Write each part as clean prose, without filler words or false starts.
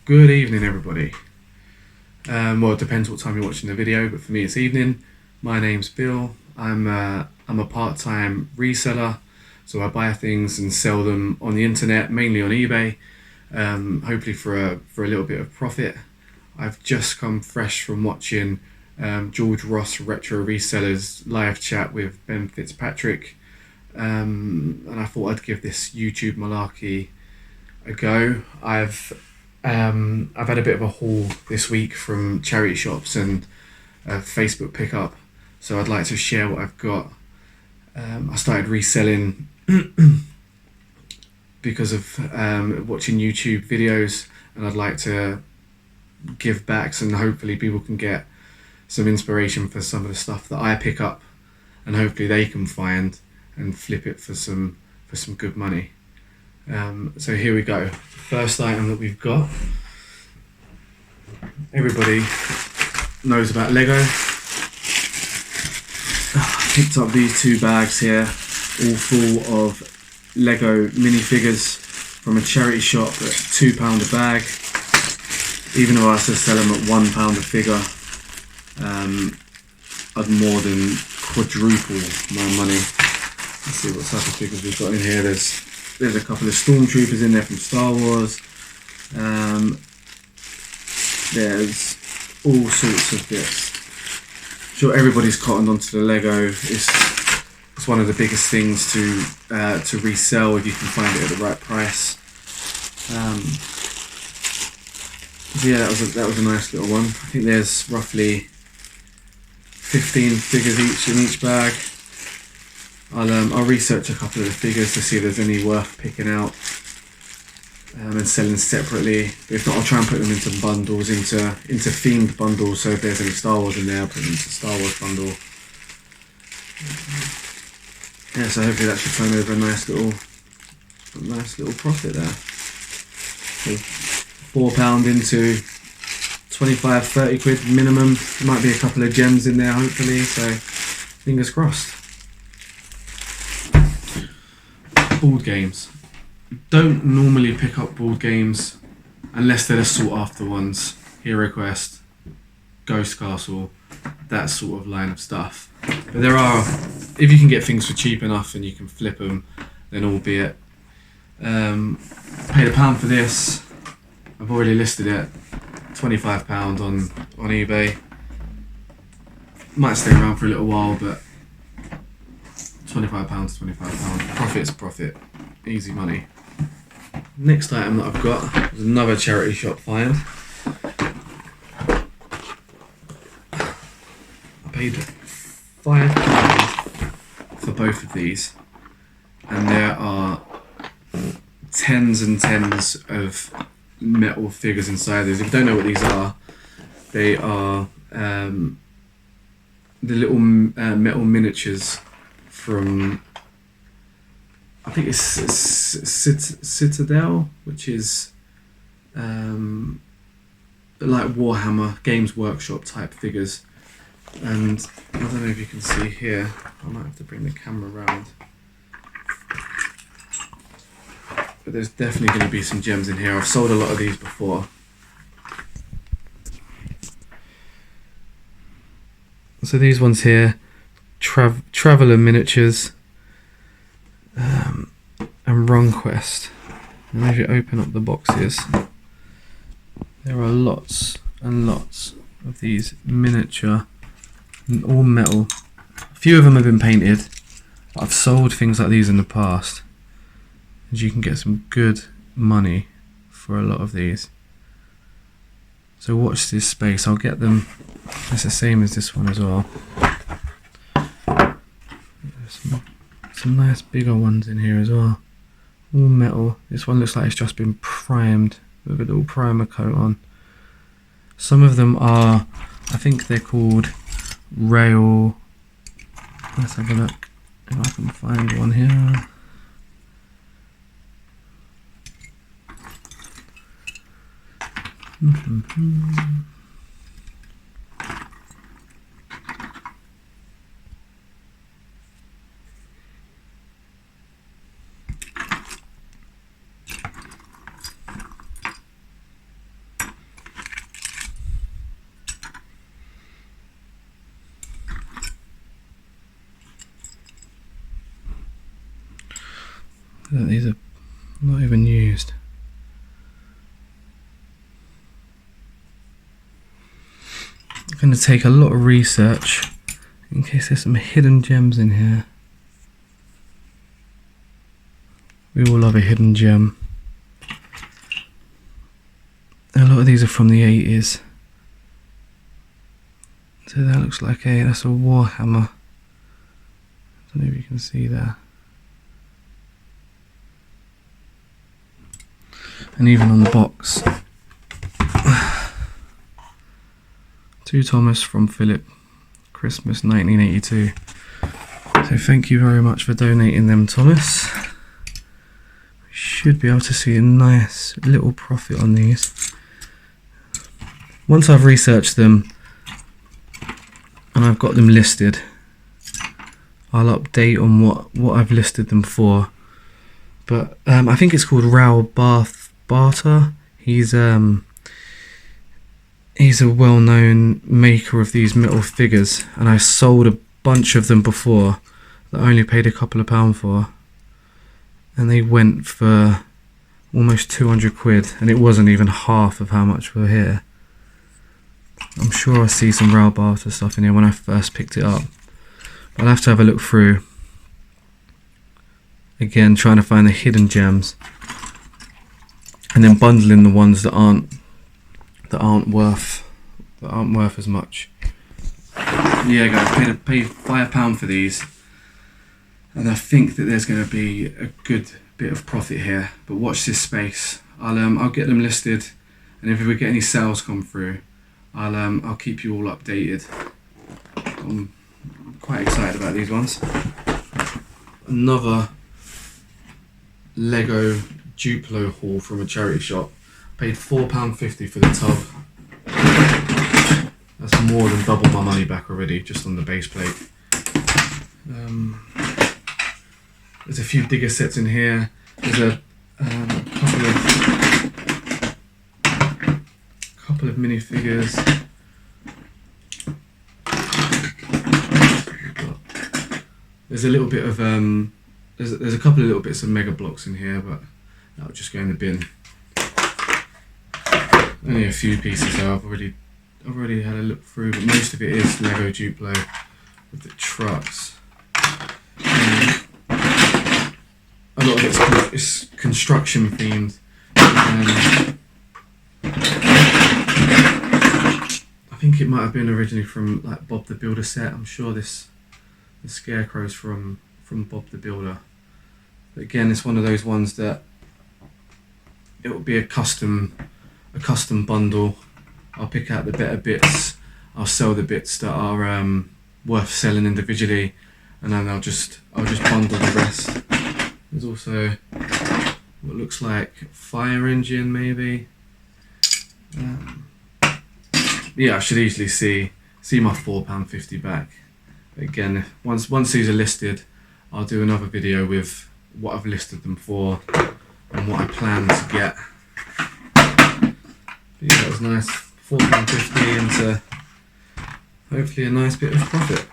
Good evening, everybody. Well, it depends what time you're watching the video, but for me it's evening. My name's Bill. I'm a part-time reseller, so I buy things and sell them on the internet, mainly on eBay, hopefully for a little bit of profit. I've just come fresh from watching George Ross Retro Resellers live chat with Ben Fitzpatrick, and I thought I'd give this YouTube malarkey a go. I've had a bit of a haul this week from charity shops and Facebook pickup, so I'd like to share what I've got. I started reselling because of watching YouTube videos, and I'd like to give back, and hopefully people can get some inspiration for some of the stuff that I pick up, and hopefully they can find and flip it for some good money. So here we go. First item that we've got. Everybody knows about Lego. I picked up these two bags here, all full of Lego minifigures from a charity shop at £2 a bag. Even though I used to sell them at £1 a figure, I'd more than quadruple my money. Let's see what type of figures we've got in here. There's a couple of stormtroopers in there from Star Wars. There's all sorts of bits. I'm sure everybody's cottoned onto the Lego. It's one of the biggest things to resell if you can find it at the right price. Yeah, that was a nice little one. I think there's roughly 15 figures each in each bag. I'll research a couple of the figures to see if there's any worth picking out and selling separately. If not, I'll try and put them into bundles, into themed bundles. So if there's any Star Wars in there, I'll put them into Star Wars bundle. Yeah, so hopefully that should turn over a nice little profit there. So £4 into 25-30 quid minimum. Might be a couple of gems in there hopefully, so fingers crossed. Board games. Don't normally pick up board games unless they're the sought after ones. Hero Quest, Ghost Castle, that sort of line of stuff. But there are, if you can get things for cheap enough and you can flip them, then albeit. Paid £1 for this. I've already listed it, £25 on eBay. Might stay around for a little while, but £25 to £25. Profit's profit. Easy money. Next item that I've got is another charity shop find. I paid £5 for both of these, and there are tens and tens of metal figures inside these. If you don't know what these are, they are the little metal miniatures from, I think it's Citadel, which is like Warhammer Games Workshop type figures. And I don't know if you can see here, I might have to bring the camera around, but there's definitely going to be some gems in here. I've sold a lot of these before. So these ones here, Traveller miniatures, and RunQuest. And if you open up the boxes, there are lots and lots of these miniature, all metal. A few of them have been painted. I've sold things like these in the past, and you can get some good money for a lot of these. So watch this space. I'll get them. It's the same as this one as well. Some nice bigger ones in here as well. All metal. This one looks like it's just been primed with a little primer coat on. Some of them are, I think they're called rail. Let's have a look if I can find one here. These are not even used. I'm going to take a lot of research in case there's some hidden gems in here. We all love a hidden gem. A lot of these are from the 80s. So that looks like that's a war hammer. I don't know if you can see there. And even on the box. To Thomas from Philip, Christmas 1982. So thank you very much for donating them, Thomas. We should be able to see a nice little profit on these. Once I've researched them and I've got them listed, I'll update on what I've listed them for. But I think it's called Raoul Barter. He's a well-known maker of these metal figures, and I sold a bunch of them before that I only paid a couple of pounds for, and they went for almost 200 quid, and it wasn't even half of how much were here. I'm sure I see some Raoul Barter stuff in here when I first picked it up, but I'll have to have a look through again, trying to find the hidden gems, and then bundling the ones that aren't worth as much. Yeah, guys, paid £5 for these, and I think that there's going to be a good bit of profit here. But watch this space. I'll get them listed, and if we get any sales come through, I'll keep you all updated. I'm quite excited about these ones. Another Lego Duplo haul from a charity shop. Paid £4.50 for the tub. That's more than double my money back already, just on the base plate. There's a few digger sets in here. There's a couple of minifigures. There's a little bit of there's a couple of little bits of Mega Blocks in here, but that'll just go in the bin. Only a few pieces though. I've already had a look through, but most of it is Lego Duplo with the trucks. A lot of it's construction themed. I think it might have been originally from like Bob the Builder set. I'm sure the Scarecrow's from Bob the Builder. But again, it's one of those ones that it will be a custom bundle. I'll pick out the better bits. I'll sell the bits that are worth selling individually, and then I'll just bundle the rest. There's also what looks like fire engine, maybe. Yeah, I should easily see my £4.50 back. Again, once these are listed, I'll do another video with what I've listed them for and what I plan to get. But yeah, that was nice. £4.50 into hopefully a nice bit of profit.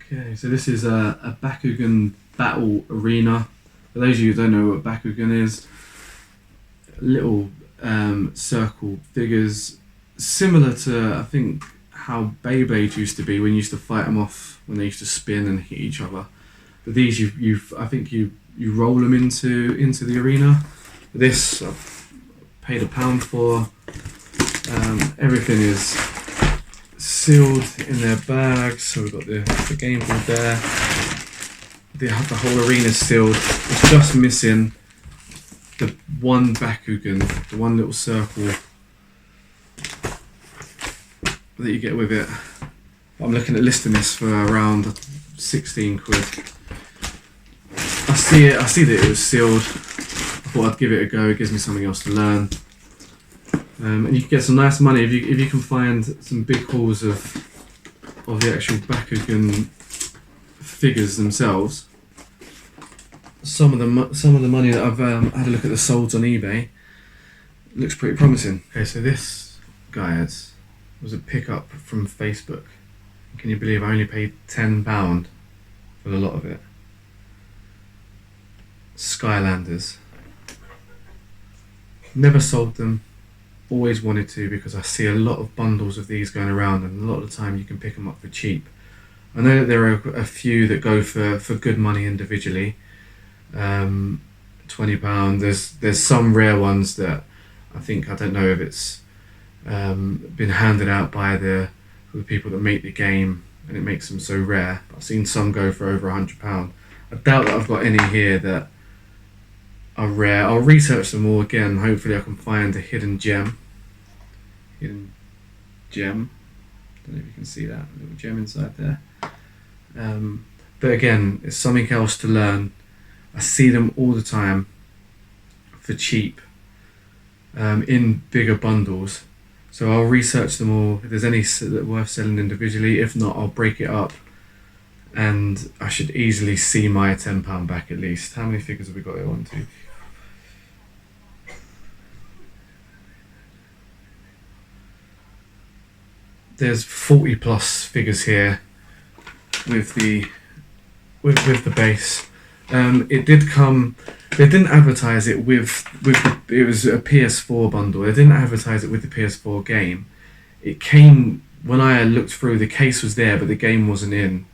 Okay, so this is a Bakugan Battle Arena. For those of you who don't know what Bakugan is, little circle figures, similar to I think how Beyblade used to be when you used to fight them off when they used to spin and hit each other. But these I think you roll them into the arena. This I've paid £1 for. Everything is sealed in their bags, so we've got the game board there. The whole arena's sealed. It's just missing the one Bakugan, the one little circle that you get with it. I'm looking at listing this for around 16 quid. I see that it was sealed. I thought I'd give it a go. It gives me something else to learn. And you can get some nice money if you can find some big hauls of the actual Bakugan figures themselves. Some of the money that I've had a look at the solds on eBay looks pretty promising. Okay, so this, guys, was a pickup from Facebook. Can you believe I only paid £10 for a lot of it. Skylanders. Never sold them, always wanted to, because I see a lot of bundles of these going around, and a lot of the time you can pick them up for cheap. I know that there are a few that go for good money individually, £20. There's some rare ones that I don't know if it's been handed out by the people that make the game, and it makes them so rare. I've seen some go for over £100. I doubt that I've got any here that are rare. I'll research them all again. Hopefully I can find a hidden gem. Don't know if you can see that little gem inside there. But again, it's something else to learn. I see them all the time for cheap, in bigger bundles. So I'll research them all. If there's any that are worth selling individually, if not, I'll break it up, and I should easily see my £10 back at least. How many figures have we got here? 1, 2. There's 40 plus figures here with the base. It did come. They didn't advertise it with it was a PS4 bundle. They didn't advertise it with the PS4 game. It came when I looked through. The case was there, but the game wasn't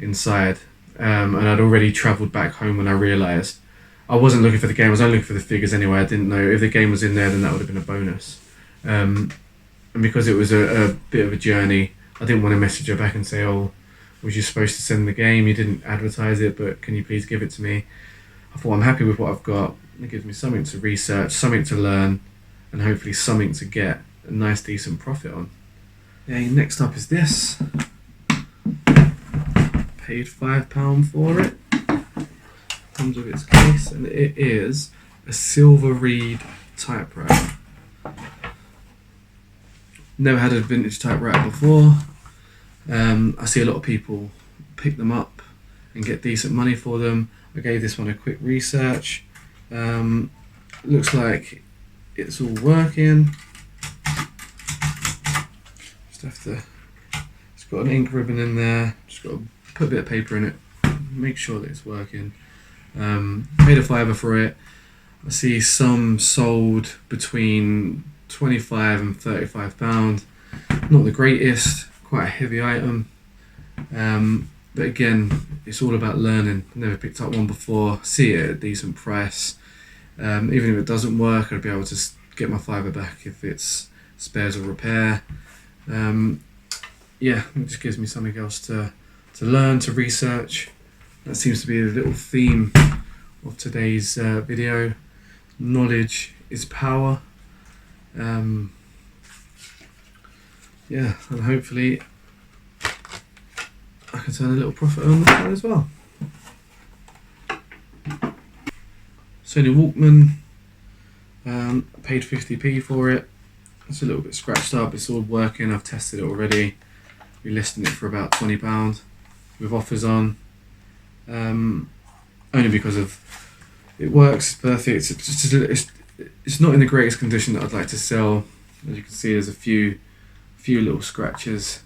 inside. And I'd already travelled back home when I realised I wasn't looking for the game. I was only looking for the figures anyway. I didn't know if the game was in there, then that would have been a bonus. And because it was a bit of a journey, I didn't want to message her back and say, "Oh, was you supposed to send the game? You didn't advertise it, but can you please give it to me?" I thought, I'm happy with what I've got. It gives me something to research, something to learn, and hopefully something to get a nice, decent profit on. Okay, next up is this. Paid £5 for it. Comes with its case, and it is a silver reed typewriter. Never had a vintage typewriter before. I see a lot of people pick them up and get decent money for them. I gave this one a quick research. Looks like it's all working. Just have to. It's got an ink ribbon in there. Just got to put a bit of paper in it. Make sure that it's working. Paid a £5 for it. I see some sold between £25 and £35. Not the greatest. Quite a heavy item. But again, it's all about learning. Never picked up one before. See it at a decent price. Even if it doesn't work, I'd be able to get my £5 back if it's spares or repair. Yeah, it just gives me something else to learn, to research. That seems to be the little theme of today's video. Knowledge is power. Yeah, and hopefully I can turn a little profit on this one as well. Sony Walkman, paid 50p for it. It's a little bit scratched up, it's all working, I've tested it already. We're listing it for about £20 with offers on. Only because of it works, it's perfect. It's not in the greatest condition that I'd like to sell. As you can see, there's a few little scratches.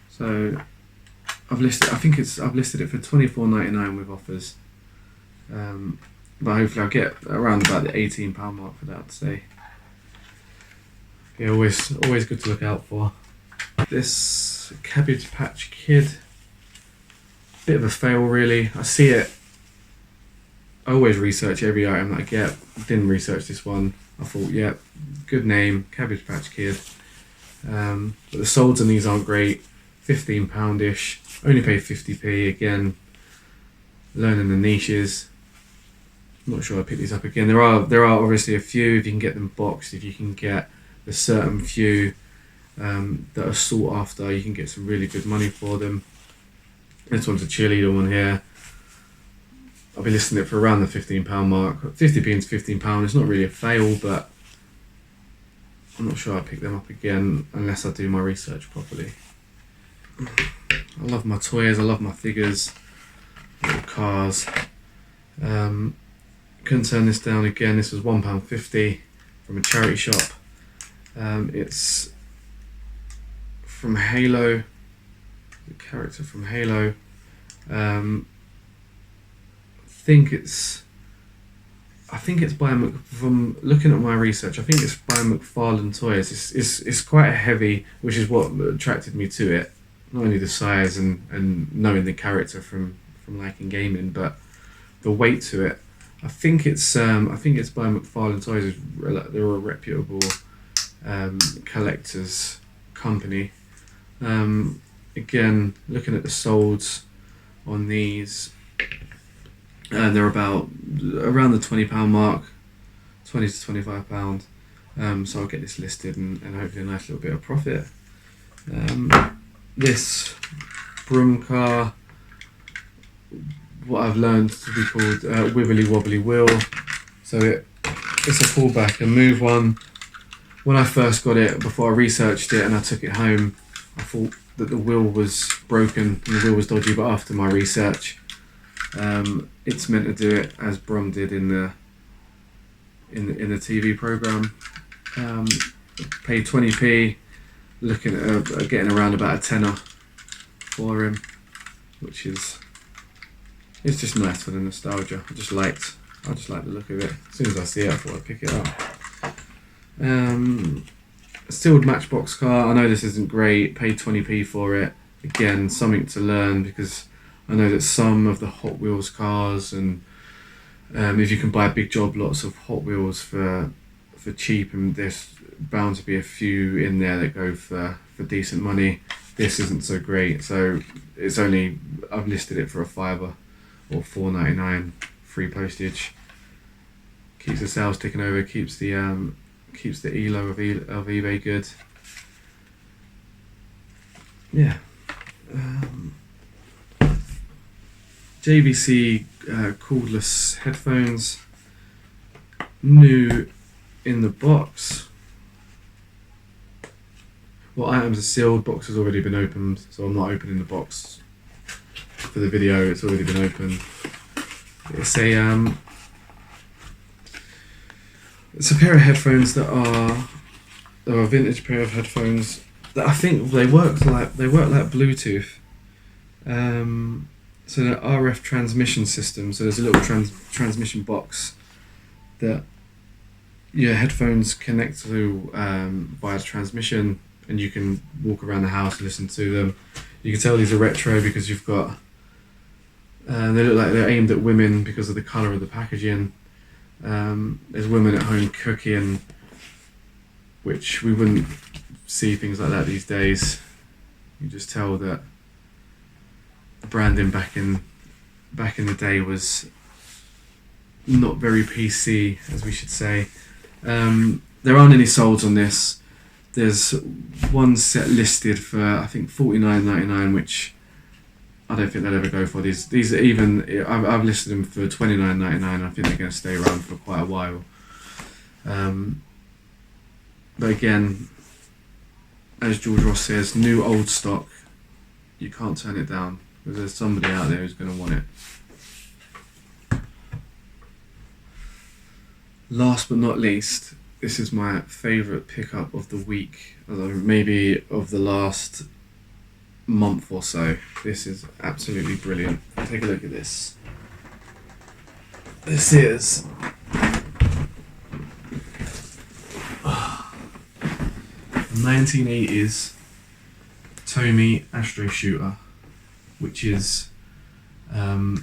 So I've listed it for £24.99 with offers. But hopefully I'll get around about the £18 mark for that, I'd say. Yeah, always good to look out for. This Cabbage Patch Kid, bit of a fail really. I see it. I always research every item that I get. Didn't research this one. I thought, yeah, good name, Cabbage Patch Kid. But the solds on these aren't great. £15-ish. Only paid 50p. Again, learning the niches. Not sure I pick these up again. There are obviously a few. If you can get them boxed, if you can get a certain few that are sought after, you can get some really good money for them. This one's a cheerleader one here. I'll be listing it for around the £15 mark. 50p into £15. It's not really a fail, but I'm not sure I'll pick them up again unless I do my research properly. I love my toys. I love my figures. Little cars. Couldn't turn this down again. This was £1.50 from a charity shop. It's from Halo, the character from Halo. by from looking at my research. I think it's by McFarlane Toys. It's quite heavy, which is what attracted me to it. Not only the size and knowing the character from liking gaming, but the weight to it. I think it's by McFarlane Toys. They're a reputable collectors company. Again, looking at the solds on these, they're around the £20 mark, £20 to £25. So I'll get this listed and hopefully a nice little bit of profit. This broom car, what I've learned to be called wibbly wobbly wheel. So it's a pullback and move one. When I first got it, before I researched it and I took it home, I thought that the wheel was broken and the wheel was dodgy, but after my research, it's meant to do it as Brom did in the TV program. Paid 20p, looking at getting around about a tenner for him, which is, it's just nice for the nostalgia. I just like the look of it. As soon as I see it, I thought I'd pick it up. A sealed Matchbox car. I know this isn't great. Paid 20p for it. Again, something to learn, because I know that some of the Hot Wheels cars, and if you can buy big job lots of Hot Wheels for cheap, and there's bound to be a few in there that go for decent money. This isn't so great, so I've listed it for a £5 or $4.99, free postage. Keeps the sales ticking over. Keeps the elo of eBay good. Yeah. JVC cordless headphones, new in the box. Well, items are sealed. Box has already been opened, so I'm not opening the box for the video. It's already been opened. It's a pair of headphones that are a vintage pair of headphones that I think they work like Bluetooth. So the RF transmission system. So there's a little transmission box that your headphones connect to via transmission, and you can walk around the house and listen to them. You can tell these are retro because you've got. They look like they're aimed at women because of the colour of the packaging. There's women at home cooking, which we wouldn't see things like that these days. You just tell that the branding back in the day was not very PC, as we should say. There aren't any solds on this. There's one set listed for I think $49.99, which I don't think they'll ever go for. These are even, I've listed them for $29.99. I think they're going to stay around for quite a while. But again, as George Ross says, new old stock, you can't turn it down, because there's somebody out there who's going to want it. Last but not least, this is my favourite pickup of the week, although maybe of the last month or so. This is absolutely brilliant. Take a look at this. This is a 1980s Tomy Astro Shooter, which is a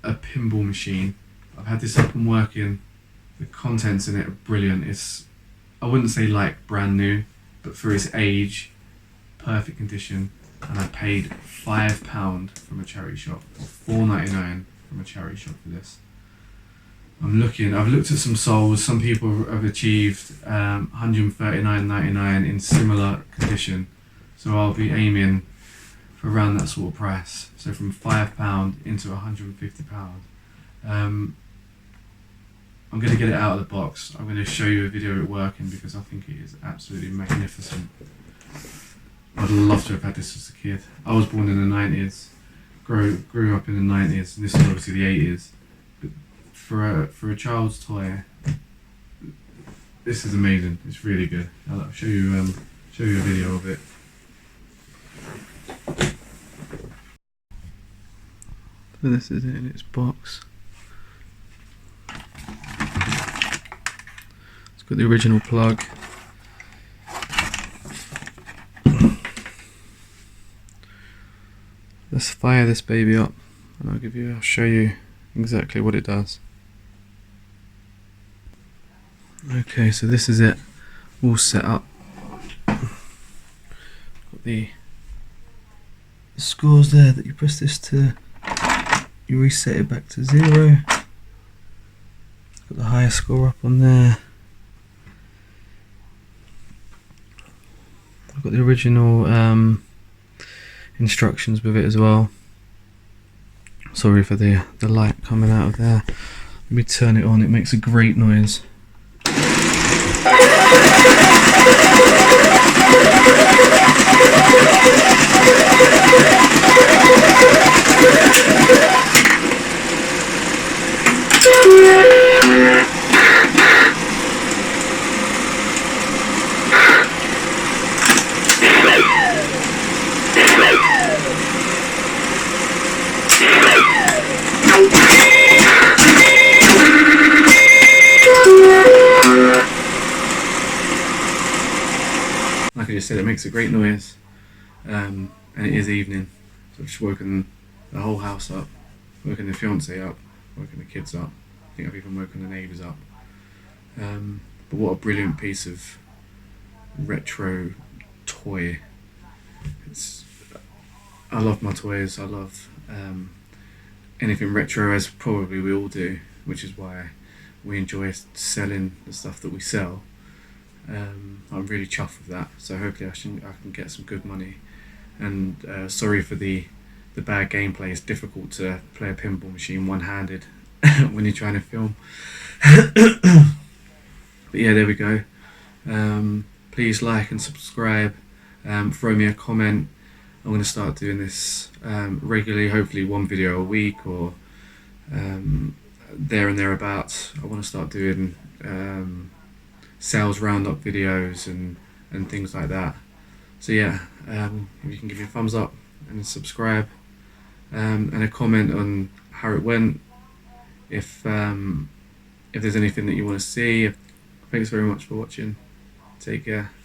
pinball machine. I've had this up and working. The contents in it are brilliant. It's, I wouldn't say like brand new, but for its age, perfect condition. And I paid £5 from a charity shop, or $4.99 from a charity shop for this. I've looked at some solds. Some people have achieved $139.99 in similar condition. So I'll be aiming for around that sort of price. So from £5 into £150. I'm going to get it out of the box. I'm going to show you a video of it working, because I think it is absolutely magnificent. I'd love to have had this as a kid. I was born in the 90s, grew up in the 90s, and this is obviously the 80s. But for a child's toy, this is amazing. It's really good. I'll show you a video of it. So this is it in its box. It's got the original plug. Let's fire this baby up and I'll show you exactly what it does. Okay, so this is it all set up. Got the scores there that you press this to, you reset it back to 0. Got the higher score up on there. I've got the original instructions with it as well. Sorry for the light coming out of there. Let me turn it on, it makes a great noise. Like I just said, it makes a great noise, and it is evening, so I've just woken the whole house up, woken the fiance up, woken the kids up. I think I've even woken the neighbours up. But what a brilliant piece of retro toy. I love my toys, I love anything retro, as probably we all do, which is why we enjoy selling the stuff that we sell. I'm really chuffed with that, so hopefully I can get some good money. And sorry for the bad gameplay. It's difficult to play a pinball machine one-handed when you're trying to film. But yeah, there we go. Please like and subscribe, throw me a comment. I'm going to start doing this regularly, hopefully one video a week or there and thereabouts. I want to start doing sales roundup videos and things like that. So yeah, if you can give me a thumbs up and subscribe, and a comment on how it went, if there's anything that you want to see. Thanks very much for watching. Take care.